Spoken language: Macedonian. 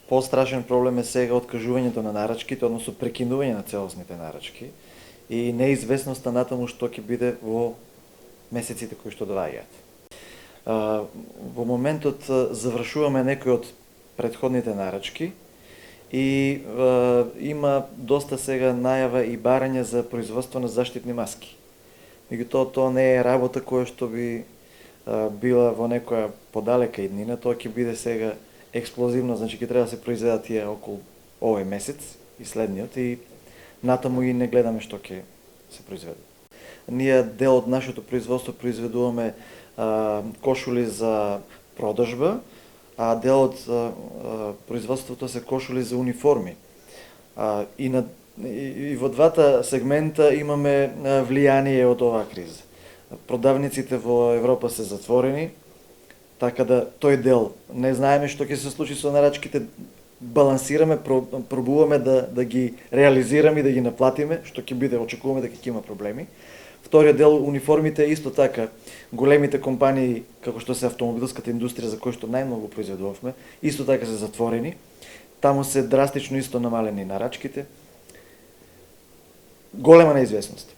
Пострашен проблем е сега откажувањето на нарачките, односно прекинување на целосните нарачки и неизвестноста натаму што ќе биде во месеците кои што доаѓаат. Во моментот завршуваме некои од претходните нарачки и има доста сега најава и барање за производство на заштитни маски. Меѓутоа, тоа не е работа која што би била во некоја подалека иднина, тоа ќе биде сега експлозивно, значи ќе треба да се произведат тие околу овој месец и следниот и натаму и не гледаме што ќе се произведе. Ние дел од нашето производство произведуваме кошули за продажба, а дел од производството се кошули за униформи. И во двата сегмента имаме влијание од оваа криза. Продавниците во Европа се затворени, така да тој дел не знаеме што ќе се случи со нарачките, балансираме, пробуваме да ги реализираме и да ги наплатиме, што ќе биде, очекуваме дека ќе има проблеми. Вториот дел, униформите, исто така, големите компании, како што се автомобилската индустрија, за кој што најмногу произведувавме, исто така се затворени. Таму се драстично исто намалени нарачките. Голема неизвестност.